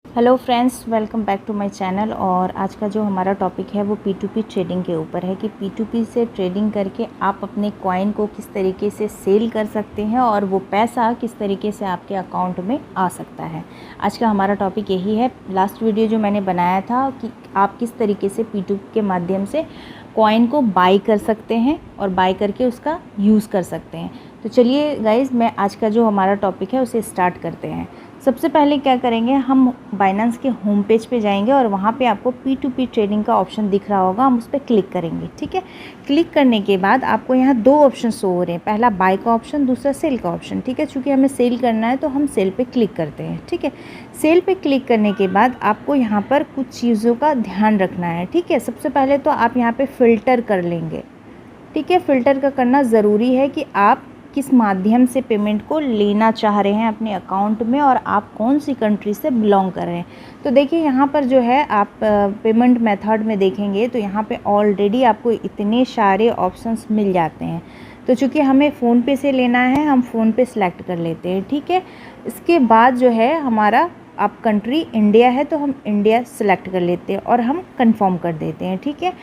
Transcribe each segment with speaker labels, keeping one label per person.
Speaker 1: Hello friends, welcome back to my channel. और आज का जो हमारा टॉपिक है वो P2P ट्रेडिंग के ऊपर है कि P2P से ट्रेडिंग करके आप अपने कॉइन को किस तरीके से सेल कर सकते हैं और वो पैसा किस तरीके से आपके अकाउंट में आ सकता है। आज का हमारा टॉपिक यही है। लास्ट वीडियो जो मैंने बनाया था कि आप किस तरीके से P2P के माध्यम से कॉइन को बाई कर सकते हैं और बाई करके उसका यूज़ कर सकते हैं। तो चलिए गाइज़, मैं आज का जो हमारा टॉपिक है उसे स्टार्ट करते हैं। सबसे पहले क्या करेंगे, हम बाइनेंस के होम पेज पे जाएंगे और वहाँ पे आपको P2P ट्रेडिंग का ऑप्शन दिख रहा होगा, हम उस पर क्लिक करेंगे। ठीक है, क्लिक करने के बाद आपको यहाँ दो ऑप्शन शो हो रहे हैं, पहला बाय का ऑप्शन, दूसरा सेल का ऑप्शन। ठीक है, चूँकि हमें सेल करना है तो हम सेल पे क्लिक करते हैं। ठीक है, सेल पे क्लिक करने के बाद आपको यहाँ पर कुछ चीज़ों का ध्यान रखना है। ठीक है, सबसे पहले तो आप यहाँ पर फ़िल्टर कर लेंगे। ठीक है, फ़िल्टर का करना ज़रूरी है कि आप किस माध्यम से पेमेंट को लेना चाह रहे हैं अपने अकाउंट में और आप कौन सी कंट्री से बिलोंग कर रहे हैं। तो देखिए यहाँ पर जो है आप पेमेंट मेथड में देखेंगे तो यहाँ पे ऑलरेडी आपको इतने सारे ऑप्शंस मिल जाते हैं। तो चूँकि हमें फ़ोनपे से लेना है, हम फ़ोनपे सेलेक्ट कर लेते हैं। ठीक है, इसके बाद जो है हमारा आप कंट्री इंडिया है तो हम इंडिया सेलेक्ट कर लेते हैं और हम कंफर्म कर देते हैं। ठीक है,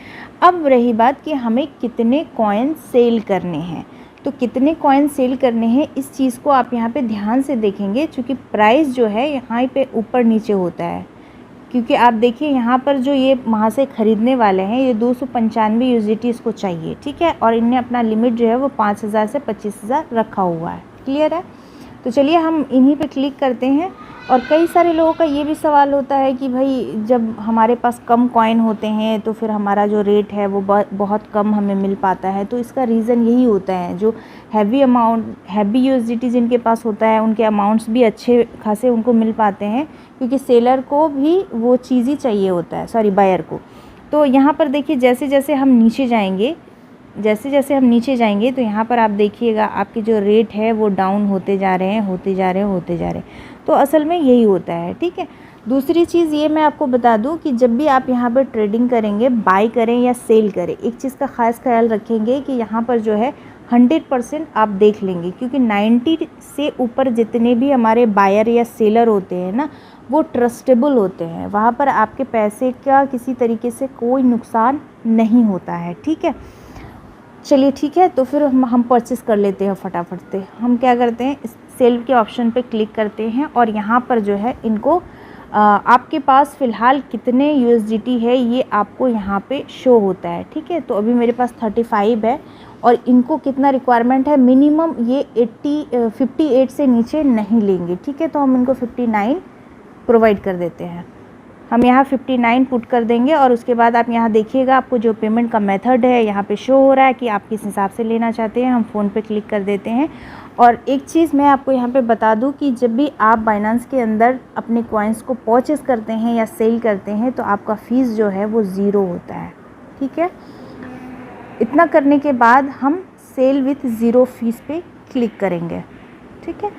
Speaker 1: अब रही बात कि हमें कितने कॉइन सेल करने हैं। तो कितने कॉइन सेल करने हैं इस चीज़ को आप यहाँ पे ध्यान से देखेंगे, क्योंकि प्राइस जो है यहाँ पे ऊपर नीचे होता है। क्योंकि आप देखिए यहाँ पर जो ये वहाँ से ख़रीदने वाले हैं ये 295 USDT इसको चाहिए। ठीक है, और इनने अपना लिमिट जो है वो 5,000 से 25,000 रखा हुआ है। क्लियर है? तो चलिए हम इन्हीं पे क्लिक करते हैं। और कई सारे लोगों का ये भी सवाल होता है कि भाई जब हमारे पास कम कॉइन होते हैं तो फिर हमारा जो रेट है वो बहुत कम हमें मिल पाता है। तो इसका रीज़न यही होता है, जो हैवी USDT जिनके पास होता है उनके अमाउंट्स भी अच्छे खासे उनको मिल पाते हैं, क्योंकि सेलर को भी वो चीज़ ही चाहिए होता है, सॉरी बायर को। तो यहाँ पर देखिए जैसे जैसे हम नीचे जाएंगे तो यहाँ पर आप देखिएगा आपके जो रेट है वो डाउन होते जा रहे हैं। तो असल में यही होता है। ठीक है, दूसरी चीज़ ये मैं आपको बता दूं कि जब भी आप यहाँ पर ट्रेडिंग करेंगे, बाय करें या सेल करें, एक चीज़ का ख़ास ख्याल रखेंगे कि यहाँ पर जो है 100% आप देख लेंगे, क्योंकि 90 से ऊपर जितने भी हमारे बायर या सेलर होते हैं ना, वो ट्रस्टेबल होते हैं। वहाँ पर आपके पैसे का किसी तरीके से कोई नुकसान नहीं होता है। ठीक है, चलिए ठीक है, तो फिर हम परचेस कर लेते हैं फटाफट से। हम क्या करते हैं, सेल के ऑप्शन पे क्लिक करते हैं और यहाँ पर जो है इनको आपके पास फ़िलहाल कितने USDT है ये आपको यहाँ पे शो होता है। ठीक है, तो अभी मेरे पास 35 है और इनको कितना रिक्वायरमेंट है, मिनिमम ये 58 से नीचे नहीं लेंगे। ठीक है, तो हम इनको 59 प्रोवाइड कर देते हैं। हम यहाँ 59 पुट कर देंगे और उसके बाद आप यहाँ देखिएगा आपको जो पेमेंट का मेथड है यहाँ पे शो हो रहा है कि आप किस हिसाब से लेना चाहते हैं। हम फ़ोन पे क्लिक कर देते हैं। और एक चीज़ मैं आपको यहाँ पे बता दूँ कि जब भी आप बाइनेंस के अंदर अपने कॉइन्स को परचेस करते हैं या सेल करते हैं तो आपका फ़ीस जो है वो ज़ीरो होता है। ठीक है, इतना करने के बाद हम सेल विथ ज़ीरो फीस पे क्लिक करेंगे। ठीक है,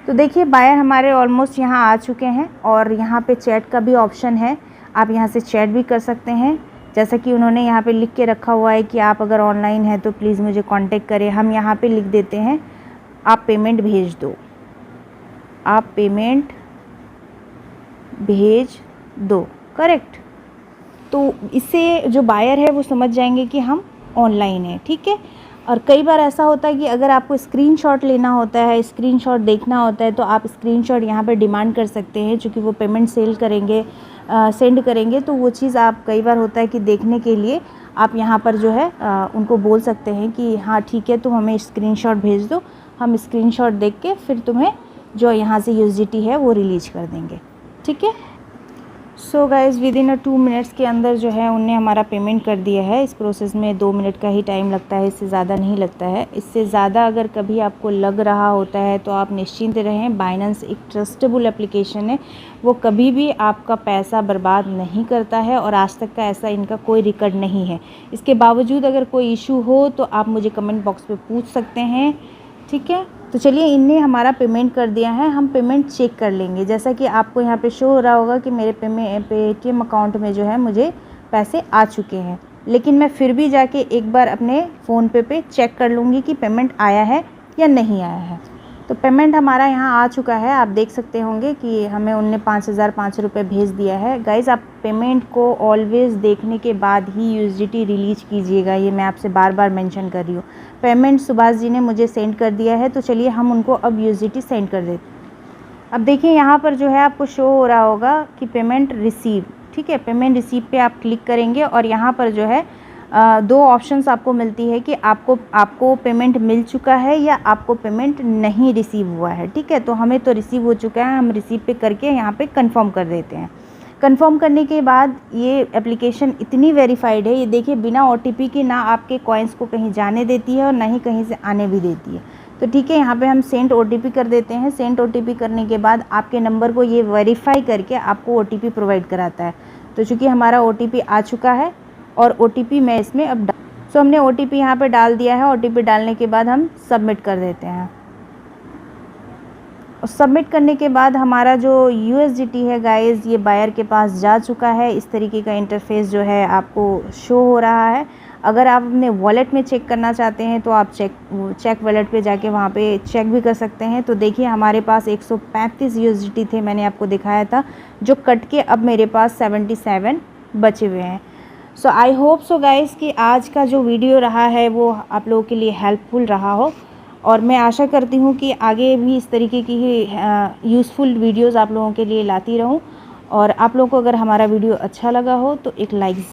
Speaker 1: तो देखिए बायर हमारे ऑलमोस्ट यहाँ आ चुके हैं और यहाँ पे चैट का भी ऑप्शन है, आप यहाँ से चैट भी कर सकते हैं। जैसा कि उन्होंने यहाँ पे लिख के रखा हुआ है कि आप अगर ऑनलाइन हैं तो प्लीज़ मुझे कांटेक्ट करें। हम यहाँ पे लिख देते हैं आप पेमेंट भेज दो, आप पेमेंट भेज दो। करेक्ट, तो इससे जो बायर है वो समझ जाएंगे कि हम ऑनलाइन हैं। ठीक है, और कई बार ऐसा होता है कि अगर आपको स्क्रीनशॉट लेना होता है, स्क्रीनशॉट देखना होता है, तो आप स्क्रीनशॉट यहाँ पे डिमांड कर सकते हैं। चूँकि वो पेमेंट सेंड करेंगे तो वो चीज़ आप कई बार होता है कि देखने के लिए आप यहाँ पर जो है उनको बोल सकते हैं कि हाँ ठीक है तुम हमें स्क्रीनशॉट भेज दो, हम स्क्रीनशॉट देख के फिर तुम्हें जो यहाँ से USDT है वो रिलीज कर देंगे। ठीक है, सो गाइज़ विदिन 2 मिनट्स के अंदर जो है उनने हमारा पेमेंट कर दिया है। इस प्रोसेस में 2 मिनट का ही टाइम लगता है, इससे ज़्यादा नहीं लगता है। इससे ज़्यादा अगर कभी आपको लग रहा होता है तो आप निश्चिंत रहें, बाइनेंस एक ट्रस्टेबल एप्लीकेशन है, वो कभी भी आपका पैसा बर्बाद नहीं करता है और आज तक का ऐसा इनका कोई रिकॉर्ड नहीं है। इसके बावजूद अगर कोई इशू हो तो आप मुझे कमेंट बॉक्स पर पूछ सकते हैं। ठीक है, तो चलिए इनने हमारा पेमेंट कर दिया है, हम पेमेंट चेक कर लेंगे। जैसा कि आपको यहाँ पे शो हो रहा होगा कि मेरे पेटीएम अकाउंट में जो है मुझे पैसे आ चुके हैं, लेकिन मैं फिर भी जाके एक बार अपने फ़ोनपे पे चेक कर लूँगी कि पेमेंट आया है या नहीं आया है। तो पेमेंट हमारा यहाँ आ चुका है, आप देख सकते होंगे कि हमें उनने 5,005 रुपये भेज दिया है। गाइज़ आप पेमेंट को ऑलवेज़ देखने के बाद ही यूएसडीटी रिलीज कीजिएगा, ये मैं आपसे बार बार मेंशन कर रही हूँ। पेमेंट सुभाष जी ने मुझे सेंड कर दिया है, तो चलिए हम उनको अब यूएसडीटी सेंड कर देते हैं। अब देखिए यहाँ पर जो है आपको शो हो रहा होगा कि पेमेंट रिसीव, ठीक है। पेमेंट रिसीव पे आप क्लिक करेंगे और यहाँ पर जो है दो ऑप्शंस आपको मिलती है कि आपको पेमेंट मिल चुका है या आपको पेमेंट नहीं रिसीव हुआ है, ठीक है। तो हमें तो रिसीव हो चुका है, हम रिसीव पे करके यहाँ पे कंफर्म कर देते हैं। कंफर्म करने के बाद ये एप्लीकेशन इतनी वेरीफाइड है, ये देखिए बिना ओटीपी के ना आपके कॉइन्स को कहीं जाने देती है और ना ही कहीं से आने भी देती है। तो ठीक है, यहाँ पे हम सेंड ओटीपी कर देते हैं। सेंड ओटीपी करने के बाद आपके नंबर को ये वेरीफाई करके आपको ओटीपी प्रोवाइड कराता है। तो चूँकि हमारा ओटीपी आ चुका है और ओटीपी मैं इसमें अब सो हमने ओटीपी यहाँ पे डाल दिया है। ओटीपी डालने के बाद हम सबमिट कर देते हैं। और सबमिट करने के बाद हमारा जो यूएसडीटी है गाइज़, ये बायर के पास जा चुका है। इस तरीके का इंटरफेस जो है आपको शो हो रहा है। अगर आप अपने वॉलेट में चेक करना चाहते हैं तो आप चेक वॉलेट पे जाके वहाँ पे चेक भी कर सकते हैं। तो देखिए हमारे पास 135 यूएसडीटी थे, मैंने आपको दिखाया था, जो कट के अब मेरे पास 77 बचे हुए हैं। सो आई होप सो गाइज़ कि आज का जो वीडियो रहा है वो आप लोगों के लिए हेल्पफुल रहा हो, और मैं आशा करती हूँ कि आगे भी इस तरीके की ही यूज़फुल वीडियोज़ आप लोगों के लिए लाती रहूँ। और आप लोगों को अगर हमारा वीडियो अच्छा लगा हो तो एक लाइक